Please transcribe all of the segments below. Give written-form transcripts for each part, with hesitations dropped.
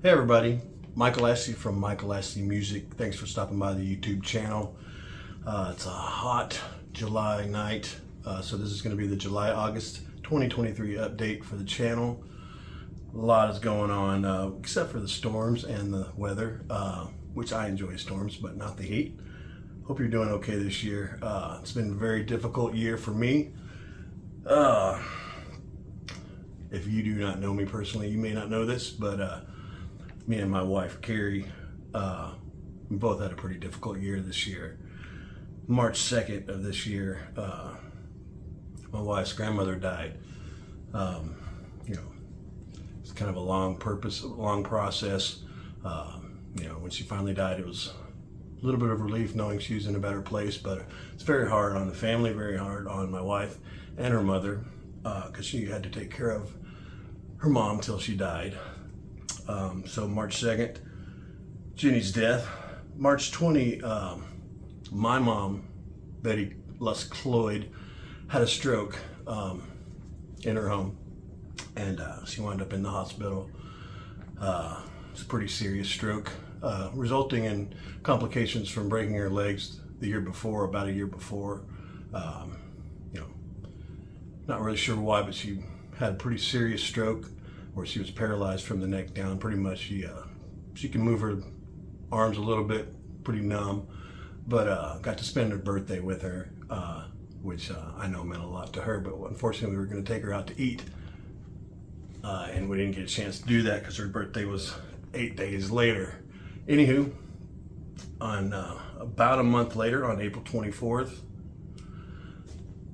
Hey everybody, Michael Ashley from Michael Ashley Music. Thanks for stopping by the YouTube channel. It's a hot July night, so this is going to be the July-August 2023 update for the channel. A lot is going on, except for the storms and the weather, which I enjoy storms, but not the heat. Hope you're doing okay this year. It's been a very difficult year for me. If you do not know me personally, you may not know this, but me and my wife, Carrie, we both had a pretty difficult year this year. March 2nd of this year, my wife's grandmother died. It's kind of a long process. When she finally died, it was a little bit of relief knowing she was in a better place, but it's very hard on the family, very hard on my wife and her mother, because she had to take care of her mom till she died. So March 2nd, Jenny's death. March 20, my mom, Betty Lusk Cloyd, had a stroke in her home, and she wound up in the hospital. It's a pretty serious stroke, resulting in complications from breaking her legs about a year before. Not really sure why, but she had a pretty serious stroke where she was paralyzed from the neck down. Pretty much she can move her arms a little bit, pretty numb, but got to spend her birthday with her, which I know meant a lot to her, but unfortunately we were going to take her out to eat, and we didn't get a chance to do that because her birthday was 8 days later. Anywho, on about a month later, on April 24th,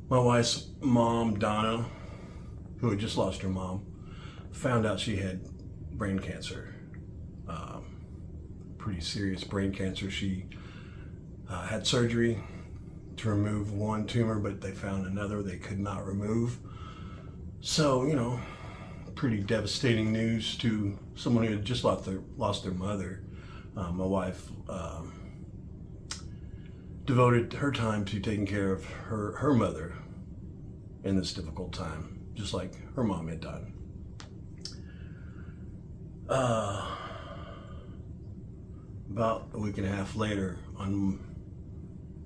my wife's mom, Donna, who had just lost her mom, found out she had brain cancer, pretty serious brain cancer. She had surgery to remove one tumor, but they found another they could not remove. So, pretty devastating news to someone who had just lost their mother. My wife devoted her time to taking care of her mother in this difficult time, just like her mom had done. About a week and a half later, on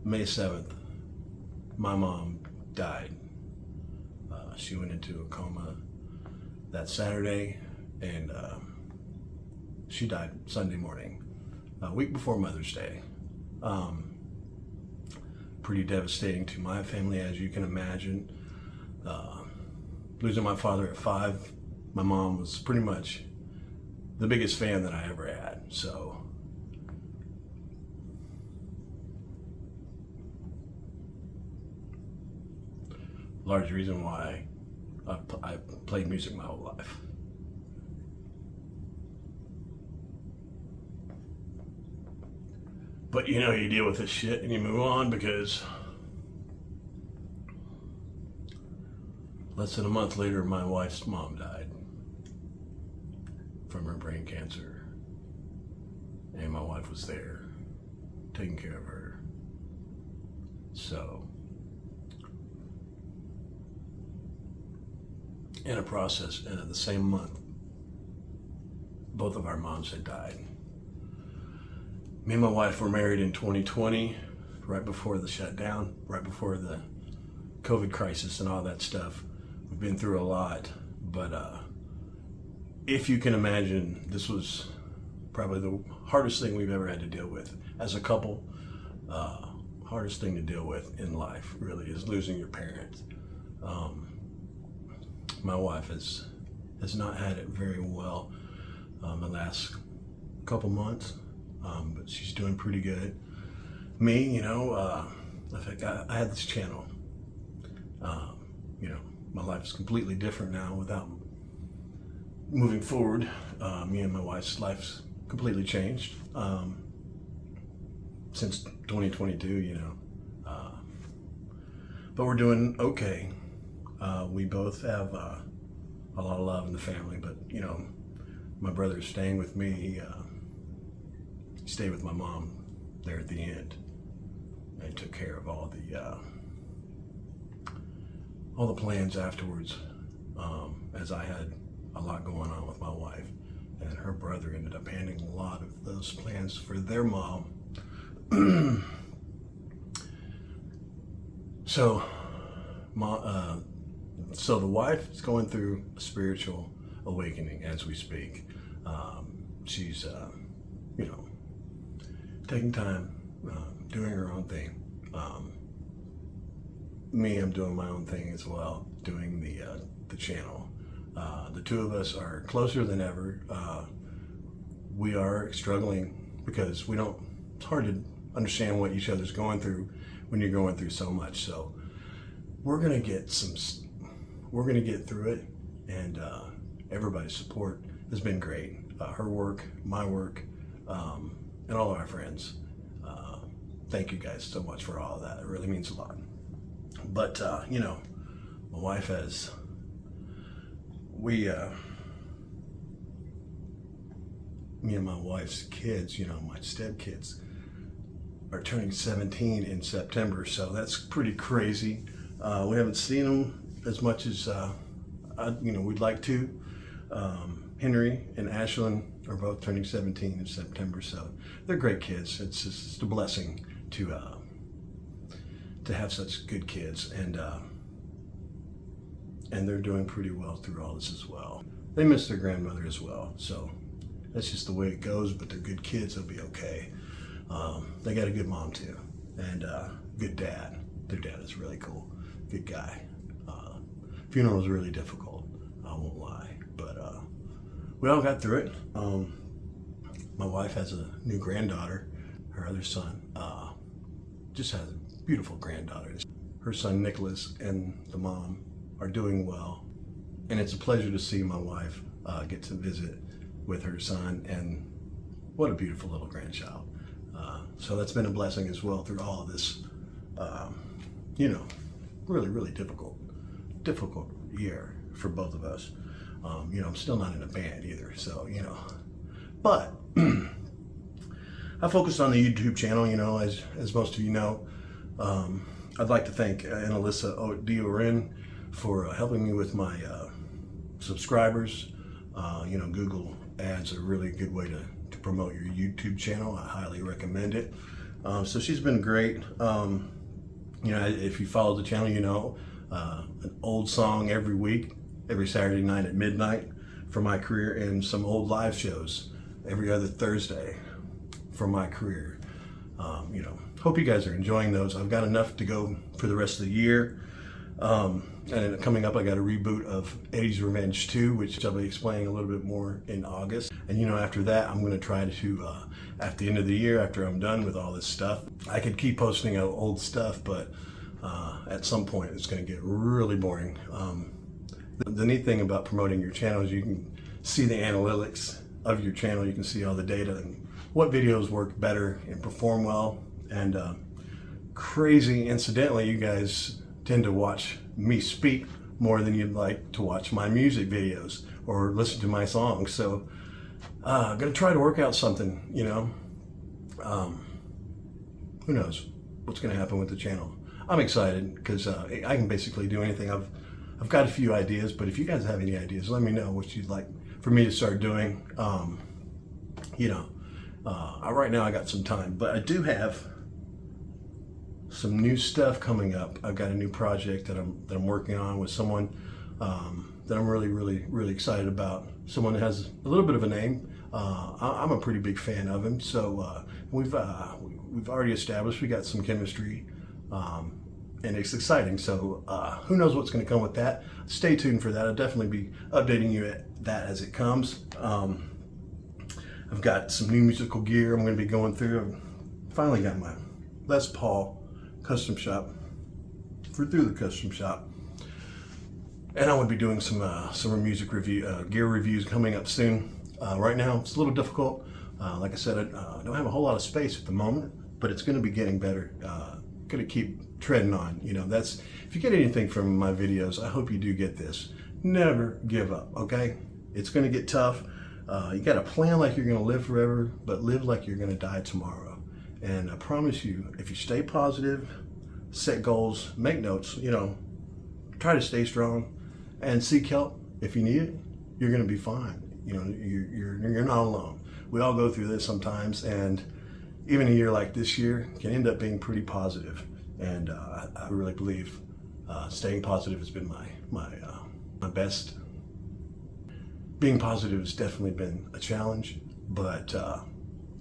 May 7th, my mom died. She went into a coma that Saturday, and she died Sunday morning, a week before Mother's Day. Pretty devastating to my family, as you can imagine. Losing my father at 5, my mom was pretty much the biggest fan that I ever had. So large reason why I played music my whole life. But you deal with this shit and you move on, because less than a month later, my wife's mom died from her brain cancer, and my wife was there taking care of her. So in a process, the same month, both of our moms had died. Me and my wife were married in 2020, right before the shutdown, right before the COVID crisis and all that stuff. We've been through a lot, but if you can imagine, this was probably the hardest thing we've ever had to deal with as a couple. Hardest thing to deal with in life, really, is losing your parents. My wife has not had it very well the last couple months, but she's doing pretty good. Me, in fact, I had this channel. My life is completely different now without moving forward. Me and my wife's life's completely changed since 2022, but we're doing okay. We both have a lot of love in the family, but my brother's staying with me. He stayed with my mom there at the end and took care of all the plans afterwards, as I had a lot going on with my wife, and her brother ended up handling a lot of those plans for their mom. So the wife is going through a spiritual awakening as we speak. She's taking time, doing her own thing. Me, I'm doing my own thing as well, doing the channel. The two of us are closer than ever. We are struggling because it's hard to understand what each other's going through when you're going through so much. So we're gonna get through it, and everybody's support has been great. Her work, my work, and all of our friends. Thank you guys so much for all of that. It really means a lot. But my wife has, me and my wife's kids, my stepkids, are turning 17 in September, so that's pretty crazy. We haven't seen them as much as we'd like to. Henry and Ashlyn are both turning 17 in September, so they're great kids. It's just a blessing to have such good kids, and they're doing pretty well through all this as well. They miss their grandmother as well, so that's just the way it goes, but they're good kids. They'll be okay. They got a good mom too, and good dad. Their dad is really cool, good guy. Funeral was really difficult, I won't lie, but we all got through it. My wife has a new granddaughter. Her other son just has a beautiful granddaughter. Her son Nicholas and the mom are doing well, and it's a pleasure to see my wife get to visit with her son, and what a beautiful little grandchild. So that's been a blessing as well through all of this, really, really difficult year for both of us. I'm still not in a band either, so, but I focused on the YouTube channel, as most of you know. I'd like to thank Annalisa Diorin for helping me with my subscribers. Google ads are a really good way to promote your YouTube channel. I highly recommend it. So she's been great. If you follow the channel, an old song every week, every Saturday night at midnight for my career, and some old live shows every other Thursday for my career. Hope you guys are enjoying those. I've got enough to go for the rest of the year. And coming up, I got a reboot of Eddie's Revenge 2, which I'll be explaining a little bit more in August. And after that, I'm going to try to, at the end of the year, after I'm done with all this stuff, I could keep posting old stuff, but at some point it's going to get really boring. The neat thing about promoting your channel is you can see the analytics of your channel. You can see all the data and what videos work better and perform well. And crazy incidentally, you guys tend to watch me speak more than you'd like to watch my music videos or listen to my songs. So I'm gonna try to work out something, who knows what's gonna happen with the channel. I'm excited because I can basically do anything. I've got a few ideas, but if you guys have any ideas, let me know what you'd like for me to start doing. Right now I got some time, but I do have some new stuff coming up. I've got a new project that I'm working on with someone that I'm really, really, really excited about. Someone that has a little bit of a name. I'm a pretty big fan of him. So we've already established we got some chemistry, and it's exciting. So who knows what's going to come with that? Stay tuned for that. I'll definitely be updating you at that as it comes. I've got some new musical gear I'm going to be going through. I've finally got my Les Paul custom shop through the custom shop, and I would be doing some music review gear reviews coming up soon. Right now it's a little difficult. Like I said, I don't have a whole lot of space at the moment, but it's going to be getting better. Going to keep treading on. That's, if you get anything from my videos, I hope you do get this. Never give up. Okay, it's going to get tough. You got to plan like you're going to live forever, but live like you're going to die tomorrow. And I promise you, if you stay positive, set goals, make notes, try to stay strong, and seek help if you need it, you're going to be fine. you know, you're not alone. We all go through this sometimes, and even a year like this year can end up being pretty positive. And I really believe staying positive has been my best. Being positive has definitely been a challenge, but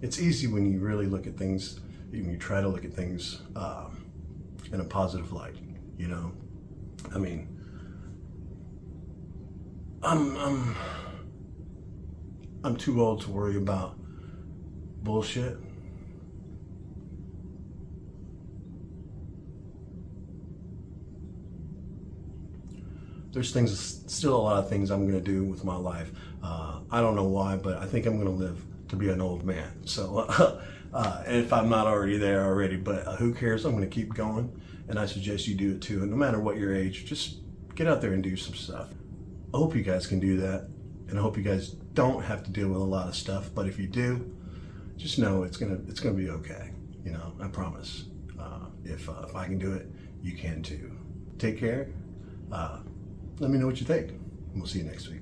it's easy when you really look at things, when you try to look at things in a positive light, you know? I mean, I'm too old to worry about bullshit. There's still a lot of things I'm going to do with my life. I don't know why, but I think I'm going to live to be an old man. So, if I'm not already there already, but who cares? I'm going to keep going, and I suggest you do it too. And no matter what your age, just get out there and do some stuff. I hope you guys can do that, and I hope you guys don't have to deal with a lot of stuff. But if you do, just know it's gonna be okay. You know, I promise. If I can do it, you can too. Take care. Let me know what you think. We'll see you next week.